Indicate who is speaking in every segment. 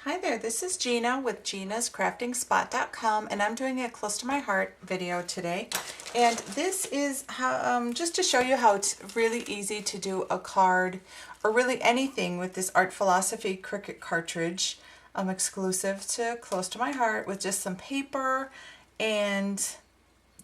Speaker 1: Hi there, this is Gina with Gina'sCraftingSpot.com, and I'm doing a close to my heart video today. And this is how, just to show you how it's really easy to do a card or really anything with this Art Philosophy Cricut cartridge, exclusive to Close to My Heart, with just some paper, and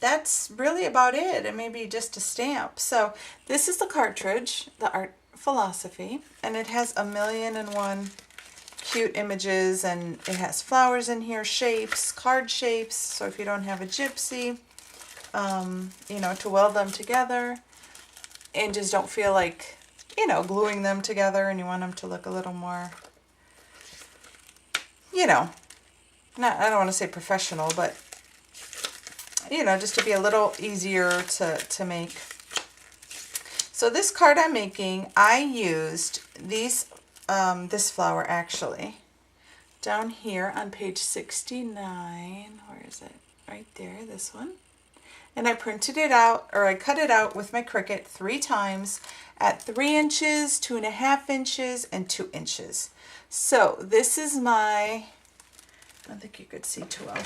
Speaker 1: that's really about it, and maybe just a stamp. So this is the cartridge, the Art Philosophy, and it has 1,000,001 cute images, and it has flowers in here, shapes, card shapes, so if you don't have a gypsy, you know, to weld them together and just don't feel like, you know, gluing them together, and you want them to look a little more, you know, I don't want to say professional, but, you know, just to be a little easier to make. So this card I'm making, I used these this flower actually down here on page 69. Where is it? Right there, this one. And I printed it out, or I cut it out with my Cricut 3 times at 3 inches, 2.5 inches, and 2 inches. So this is my, I don't think you could see too well,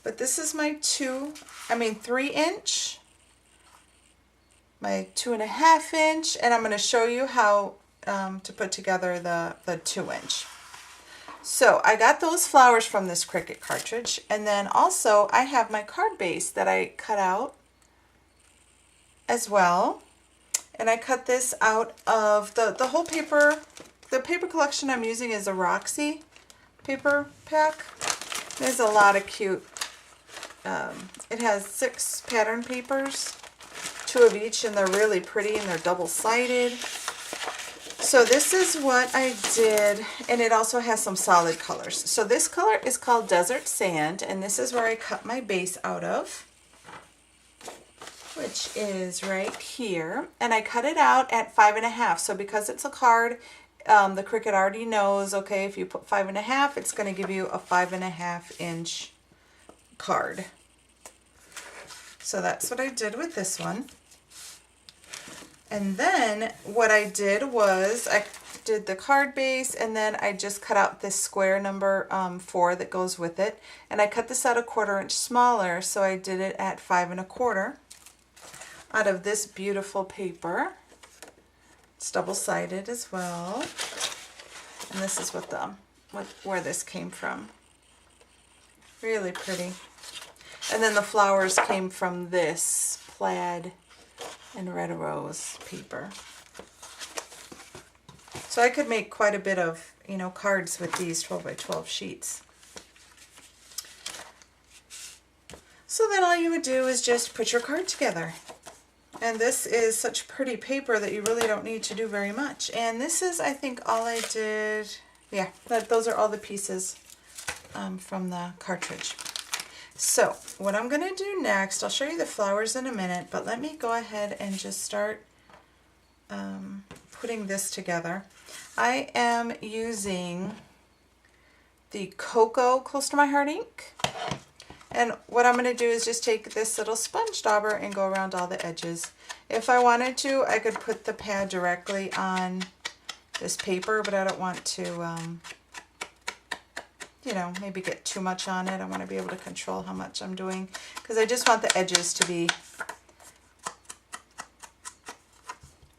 Speaker 1: but this is my 3 inch, my 2.5 inch, and I'm going to show you how to put together the 2 inch. So I got those flowers from this Cricut cartridge, and then also I have my card base that I cut out as well, and I cut this out of the whole paper. The paper collection I'm using is a Roxy paper pack. There's a lot of cute, it has 6 pattern papers, 2 of each, and they're really pretty, and they're double-sided. So this is what I did, and it also has some solid colors. So this color is called Desert Sand, and this is where I cut my base out of, which is right here. And I cut it out at 5.5. So because it's a card, the Cricut already knows, okay, if you put 5.5, it's going to give you a 5.5 inch card. So that's what I did with this one. And then what I did was I did the card base, and then I just cut out this square number 4 that goes with it. And I cut this out 1/4 inch smaller, so I did it at 5.25 out of this beautiful paper. It's double-sided as well. And this is where this came from. Really pretty. And then the flowers came from this plaid and red rose paper. So I could make quite a bit of, you know, cards with these 12 by 12 sheets. So then all you would do is just put your card together. And this is such pretty paper that you really don't need to do very much. And this is, I think, all I did. Yeah, those are all the pieces from the cartridge. So what I'm going to do next, I'll show you the flowers in a minute, but let me go ahead and just start putting this together. I am using the Cocoa Close to My Heart ink, and what I'm going to do is just take this little sponge dauber and go around all the edges. If I wanted to, I could put the pad directly on this paper, but I don't want to you know, maybe get too much on it. I want to be able to control how much I'm doing, because I just want the edges to be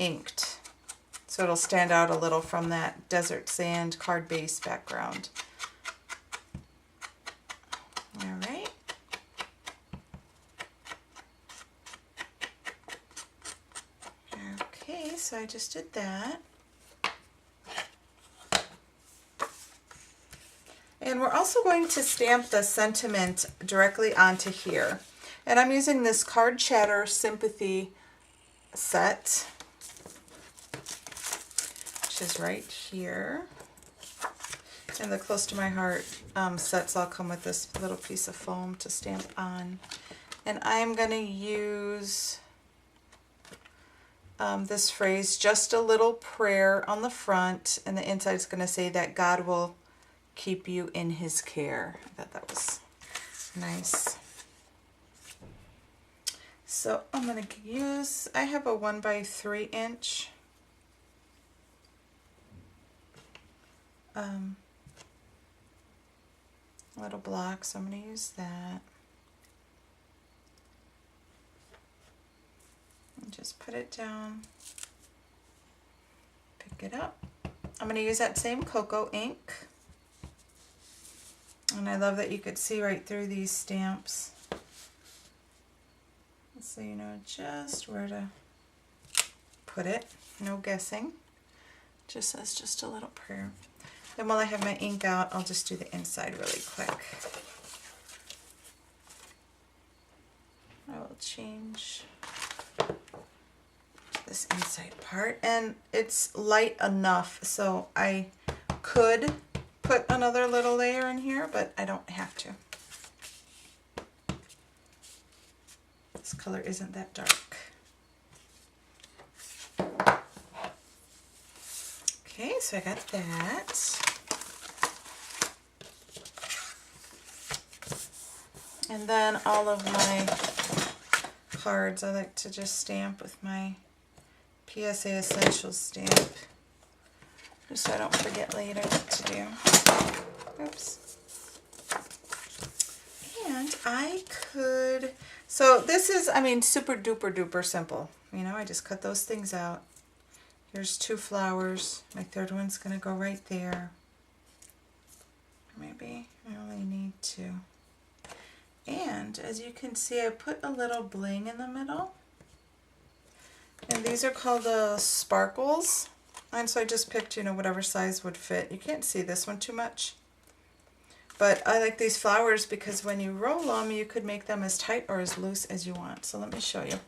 Speaker 1: inked, so it'll stand out a little from that desert sand card base background. All right. Okay, so I just did that. And we're also going to stamp the sentiment directly onto here. And I'm using this Card Chatter Sympathy set, which is right here. And the Close to My Heart sets all come with this little piece of foam to stamp on. And I'm going to use this phrase, just a little prayer, on the front, and the inside is going to say that God will keep you in His care. I thought that was nice. So I'm going to use, I have a 1 by 3 inch little block, so I'm going to use that. And just put it down, pick it up. I'm going to use that same cocoa ink. And I love that you could see right through these stamps. So you know just where to put it. No guessing. Just says just a little prayer. Then while I have my ink out, I'll just do the inside really quick. I will change this inside part, and it's light enough so I could put another little layer in here, but I don't have to. This color isn't that dark. Okay, so I got that. And then all of my cards I like to just stamp with my PSA Essentials stamp, just so I don't forget later what to do. Oops. And I could, so this is, I mean, super duper duper simple. You know, I just cut those things out. Here's 2 flowers. My third one's going to go right there. Maybe I only need 2. And as you can see, I put a little bling in the middle. And these are called the sparkles. And so I just picked, you know, whatever size would fit. You can't see this one too much. But I like these flowers because when you roll them, you could make them as tight or as loose as you want. So let me show you.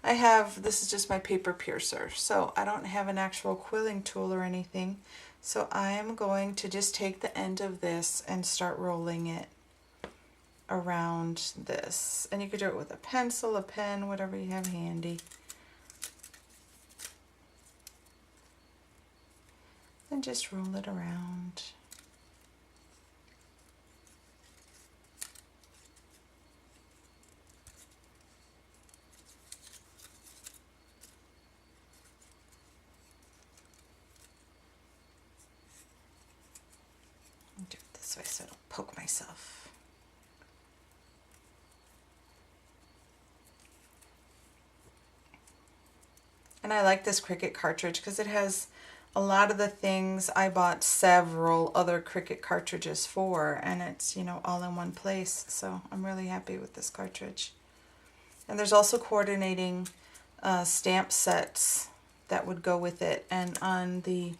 Speaker 1: I have, this is just my paper piercer. So I don't have an actual quilling tool or anything. So I am going to just take the end of this and start rolling it around this. And you could do it with a pencil, a pen, whatever you have handy. And just roll it around. Do it this way so I don't poke myself. And I like this Cricut cartridge because it has a lot of the things I bought several other Cricut cartridges for, and it's, you know, all in one place. So I'm really happy with this cartridge. And there's also coordinating stamp sets that would go with it. And on the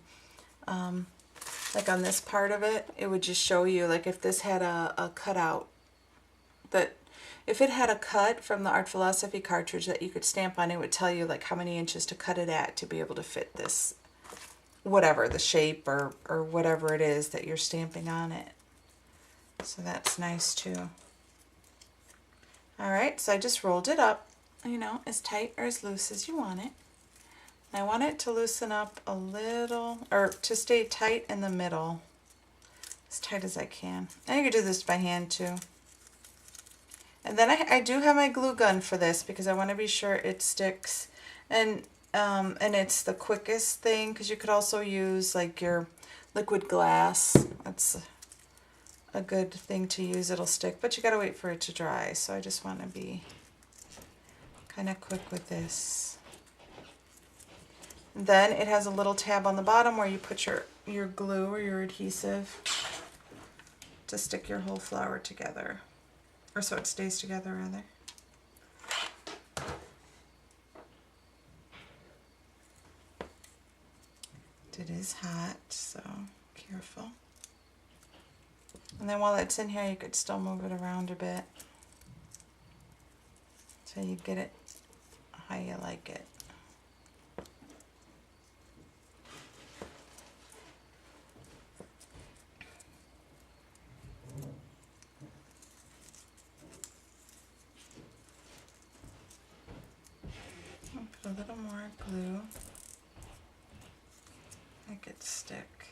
Speaker 1: like on this part of it, it would just show you, like if this had a cutout, that if it had a cut from the Art Philosophy cartridge that you could stamp on, it would tell you like how many inches to cut it at to be able to fit this, whatever, the shape or whatever it is that you're stamping on it. So that's nice too. Alright, so I just rolled it up, you know, as tight or as loose as you want it. I want it to loosen up a little, or to stay tight in the middle, as tight as I can. And you can do this by hand too. And then I do have my glue gun for this because I want to be sure it sticks. And it's the quickest thing, because you could also use like your liquid glass. That's a good thing to use. It'll stick, but you got to wait for it to dry. So I just want to be kind of quick with this. Then it has a little tab on the bottom where you put your glue or your adhesive to stick your whole flower together. Or so it stays together, rather. It is hot, so careful. And then while it's in here, you could still move it around a bit so you get it how you like it. Put a little more glue, make it stick.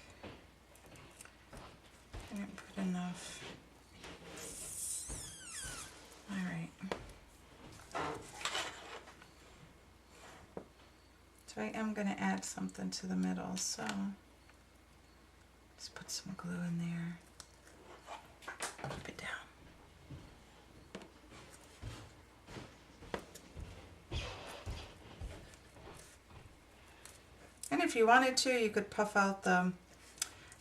Speaker 1: I didn't put enough. Alright. So I am going to add something to the middle, so let's put some glue in there. Keep it down. And if you wanted to, you could puff out the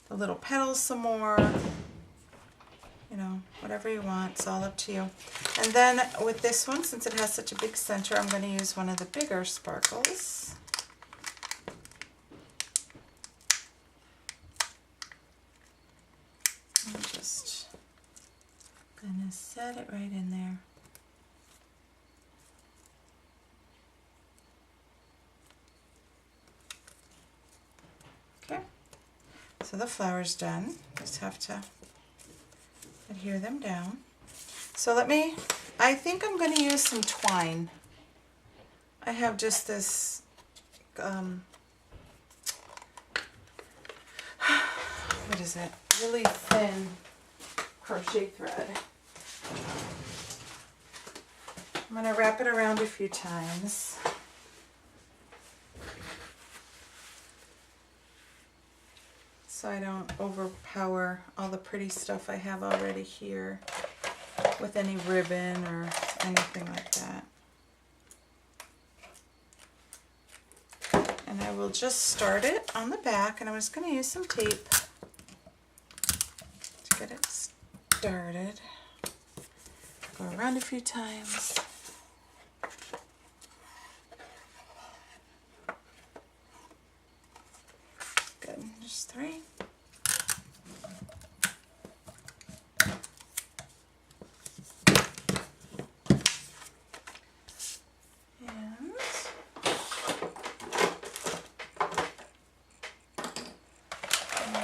Speaker 1: little petals some more. You know, whatever you want, it's all up to you. And then with this one, since it has such a big center, I'm going to use one of the bigger sparkles. I'm just going to set it right in there. Okay, so the flower's done. Just have to adhere them down. So I think I'm going to use some twine. I have just this, what is it? Really thin crochet thread. I'm going to wrap it around a few times. So I don't overpower all the pretty stuff I have already here with any ribbon or anything like that. And I will just start it on the back, and I'm just going to use some tape to get it started. Go around a few times. Good, just 3.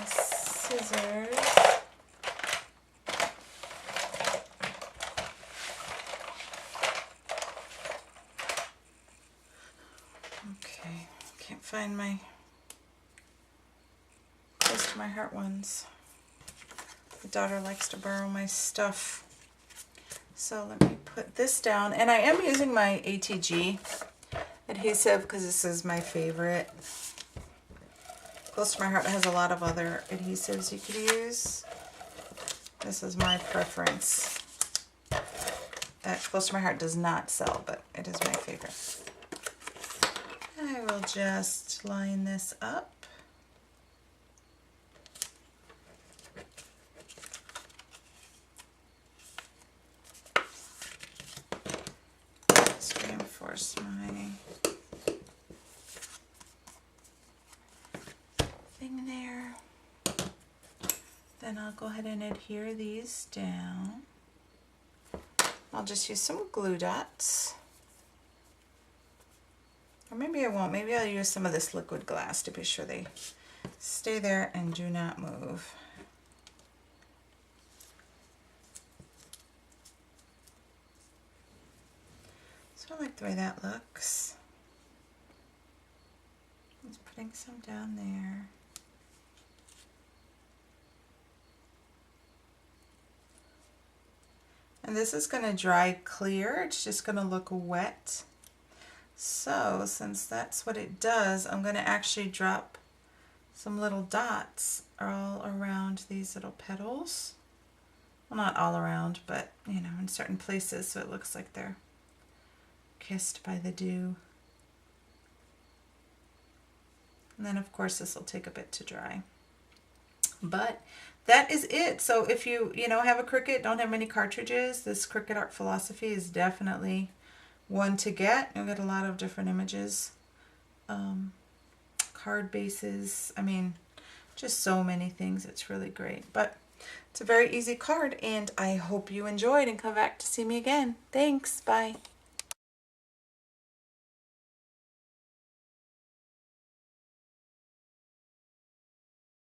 Speaker 1: Scissors. Okay, can't find my close to my heart ones. My daughter likes to borrow my stuff. So let me put this down, and I am using my ATG adhesive because this is my favorite. Close to my heart has a lot of other adhesives you could use. This is my preference. That Close to My Heart does not sell, but it is my favorite. I will just line this up. Just reinforce my thing there. Then I'll go ahead and adhere these down. I'll just use some glue dots. Or maybe I won't. Maybe I'll use some of this liquid glass to be sure they stay there and do not move. So I like the way that looks. Just putting some down there. And this is going to dry clear. It's just going to look wet. So since that's what it does, I'm going to actually drop some little dots all around these little petals. Well, not all around, but you know, in certain places, so it looks like they're kissed by the dew. And then of course this will take a bit to dry. But that is it. So if you have a Cricut, don't have many cartridges, this Cricut Art Philosophy is definitely one to get. You'll get a lot of different images, card bases, I mean, just so many things. It's really great. But it's a very easy card, and I hope you enjoyed and come back to see me again. Thanks. Bye.